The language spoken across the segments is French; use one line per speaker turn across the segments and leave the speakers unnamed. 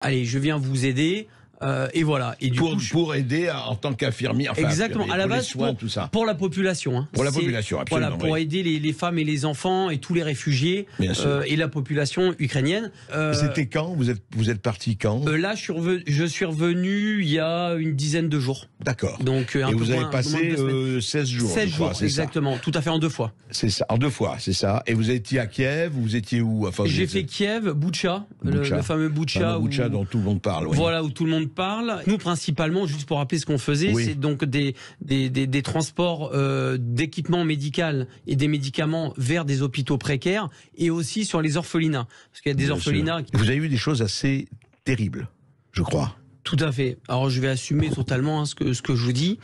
allez, je viens vous aider. Et voilà. Et du coup,
pour aider en tant qu'infirmier. Enfin,
exactement. À la base,
soins, tout ça.
Pour la population. Hein.
Pour la population, absolument.
Voilà, pour aider les femmes et les enfants et tous les réfugiés et la population ukrainienne.
C'était quand vous êtes parti quand
là, je suis revenu il y a une dizaine de jours.
D'accord.
Donc
et vous avez passé 16 jours.
16 jours, exactement. Ça. Tout à fait, en 2 fois.
C'est ça, en 2 fois, c'est ça. Et vous étiez à Kiev, vous étiez où? Enfin,
j'ai fait Kiev, Boutcha, le fameux Boutcha.
Boutcha dont tout le monde parle. Oui.
Voilà, où tout le monde parle. Nous, principalement, juste pour rappeler ce qu'on faisait, c'est donc des transports d'équipements médicaux et des médicaments vers des hôpitaux précaires et aussi sur les orphelinats. Parce qu'il y a des orphelinats.
Vous avez eu des choses assez terribles, je crois.
Tout à fait. Alors, je vais assumer totalement ce que je vous dis.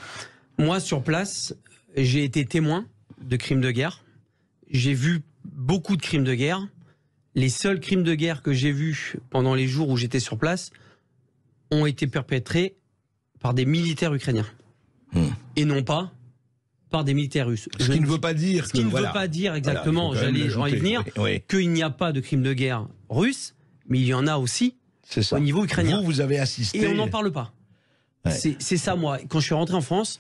Moi, sur place, j'ai été témoin de crimes de guerre. J'ai vu beaucoup de crimes de guerre. Les seuls crimes de guerre que j'ai vus pendant les jours où j'étais sur place ont été perpétrés par des militaires ukrainiens. Et non pas par des militaires russes.
Ce qui ne veut pas dire
que... Ce qui ne veut pas dire exactement, j'allais y venir, qu'il n'y a pas de crimes de guerre russes, mais il y en a aussi au niveau ukrainien.
Vous avez assisté...
Et on n'en parle pas. Ouais. C'est ça, moi. Quand je suis rentré en France,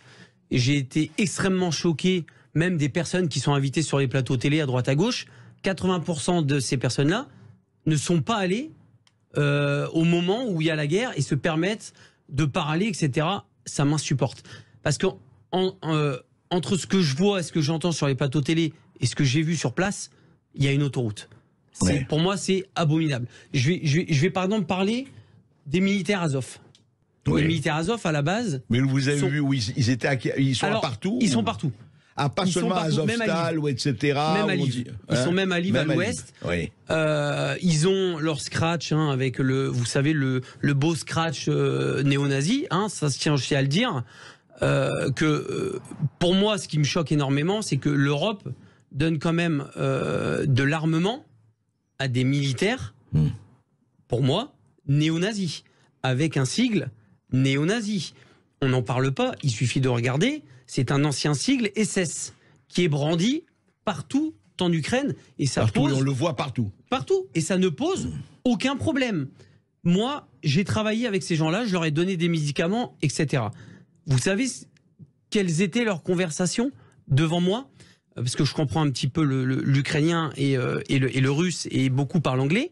j'ai été extrêmement choqué, même des personnes qui sont invitées sur les plateaux télé à droite à gauche. 80% de ces personnes-là ne sont pas allées au moment où il y a la guerre et se permettent de parler, etc. Ça m'insupporte. Parce que entre ce que je vois et ce que j'entends sur les plateaux télé et ce que j'ai vu sur place, il y a une autoroute. Pour moi, c'est abominable. Je vais par exemple parler des militaires Azov. Les militaires Azov, à la base...
Mais vous avez vu où ils sont partout?
Ils sont partout.
Ah, pas seulement à Azovstal, ou etc.
Même à Lviv. Ils sont même à Lviv, à l'ouest.
Oui.
Ils ont leur scratch avec vous savez, le beau scratch néo-nazi. Ça se tient aussi à le dire. Pour moi, ce qui me choque énormément, c'est que l'Europe donne quand même de l'armement à des militaires, pour moi, néo-nazis, avec un sigle néo-nazi. On n'en parle pas, il suffit de regarder. C'est un ancien sigle SS qui est brandi partout en Ukraine et ça pose.
On le voit partout.
Partout et ça ne pose aucun problème. Moi, j'ai travaillé avec ces gens-là, je leur ai donné des médicaments, etc. Vous savez quelles étaient leurs conversations devant moi? Parce que je comprends un petit peu l'ukrainien et le russe et beaucoup parlent anglais.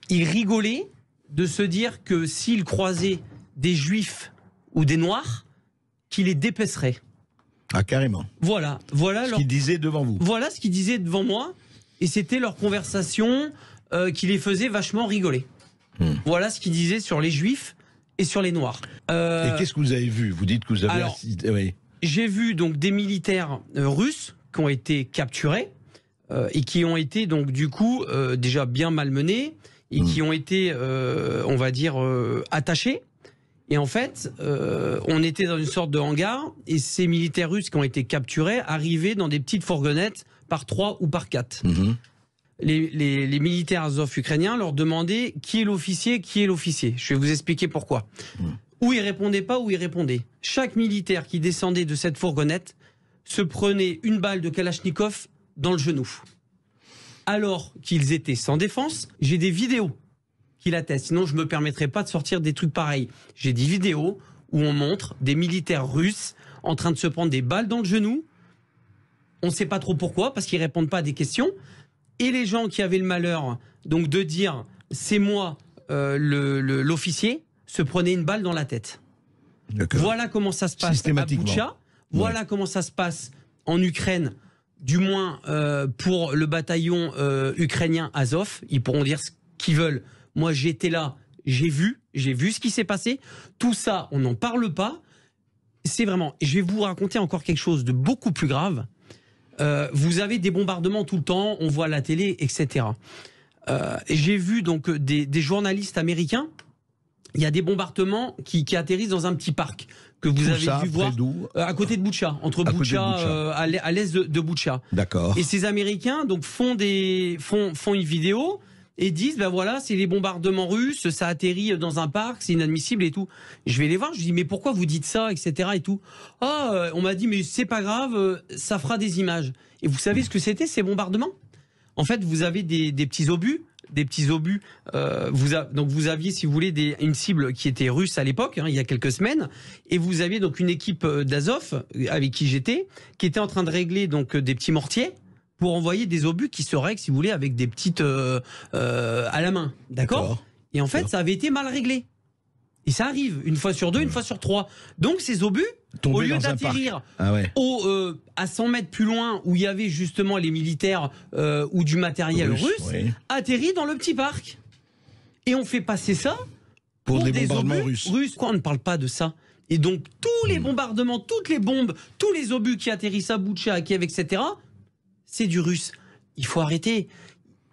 Ils rigolaient de se dire que s'ils croisaient des juifs ou des noirs, qui les dépècerait.
Ah, carrément.
Voilà
ce qu'ils disaient devant vous.
Voilà ce qu'ils disaient devant moi, et c'était leur conversation qui les faisait vachement rigoler. Voilà ce qu'ils disaient sur les juifs et sur les noirs.
Et qu'est-ce que vous avez vu? Vous dites que vous avez assisté. Oui.
J'ai vu donc des militaires russes qui ont été capturés et qui ont été donc du coup déjà bien malmenés et qui ont été, on va dire, attachés. Et en fait, on était dans une sorte de hangar et ces militaires russes qui ont été capturés arrivaient dans des petites fourgonnettes par 3 ou par 4. Les militaires Azov ukrainiens leur demandaient qui est l'officier, qui est l'officier. Je vais vous expliquer pourquoi. Ou ils répondaient pas, ou ils répondaient. Chaque militaire qui descendait de cette fourgonnette se prenait une balle de Kalachnikov dans le genou. Alors qu'ils étaient sans défense, j'ai des vidéos qui l'attestent. Sinon, je me permettrais pas de sortir des trucs pareils. J'ai des vidéos où on montre des militaires russes en train de se prendre des balles dans le genou. On ne sait pas trop pourquoi, parce qu'ils répondent pas à des questions. Et les gens qui avaient le malheur donc de dire c'est moi l'officier se prenaient une balle dans la tête. Voilà comment ça se passe à Boutcha. Voilà comment ça se passe en Ukraine. Du moins pour le bataillon ukrainien Azov. Ils pourront dire ce qu'ils veulent. Moi, j'étais là, j'ai vu ce qui s'est passé. Tout ça, on n'en parle pas. C'est vraiment... Je vais vous raconter encore quelque chose de beaucoup plus grave. Vous avez des bombardements tout le temps, on voit la télé, etc. J'ai vu donc des journalistes américains. Il y a des bombardements qui atterrissent dans un petit parc que vous avez dû voir à côté de Boutcha, entre Boutcha, à l'est de Boutcha.
D'accord.
Et ces Américains donc font une vidéo et disent ben voilà, c'est les bombardements russes, ça atterrit dans un parc, c'est inadmissible et tout. Je vais les voir, je dis mais pourquoi vous dites ça, etc. et tout. On m'a dit mais c'est pas grave, ça fera des images. Et vous savez ce que c'était ces bombardements? En fait, vous avez des petits obus des petits obus. Donc vous aviez, si vous voulez, une cible qui était russe à l'époque, il y a quelques semaines, et vous aviez donc une équipe d'Azov avec qui j'étais, qui était en train de régler donc des petits mortiers pour envoyer des obus qui se règlent, si vous voulez, avec des petites à la main, d'accord. Et en fait, ça avait été mal réglé. Et ça arrive une fois sur deux, une fois sur trois. Donc ces obus, au lieu d'atterrir à 100 mètres plus loin où il y avait justement les militaires ou du matériel russe, atterrit dans le petit parc. Et on fait passer ça
pour des bombardements russes.
Quoi, on ne parle pas de ça. Et donc tous les bombardements, toutes les bombes, tous les obus qui atterrissent à Boutcha, à Kiev, etc., c'est du russe. Il faut arrêter.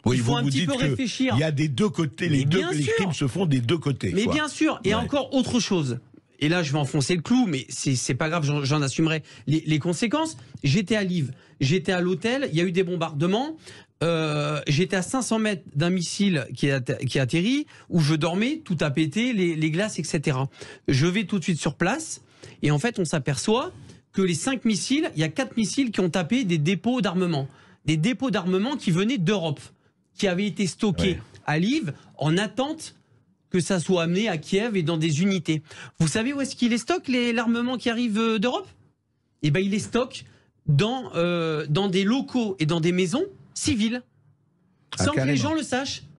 Oui,
il faut un petit peu réfléchir.
Il y a des deux côtés, les crimes se font des deux côtés.
Mais bien sûr, et encore autre chose. Et là, je vais enfoncer le clou, mais c'est pas grave, j'en assumerai les conséquences. J'étais à Lviv, j'étais à l'hôtel, il y a eu des bombardements. J'étais à 500 mètres d'un missile qui a atterri, où je dormais, tout a pété, les glaces, etc. Je vais tout de suite sur place, et en fait, on s'aperçoit que les 5 missiles, il y a 4 missiles qui ont tapé des dépôts d'armement. Des dépôts d'armement qui venaient d'Europe, qui avaient été stockés à Lviv en attente que ça soit amené à Kiev et dans des unités. Vous savez où est-ce qu'il les stocke, l'armement qui arrive d'Europe? Eh ben, il les stocke dans des locaux et dans des maisons civiles, sans que les gens le sachent.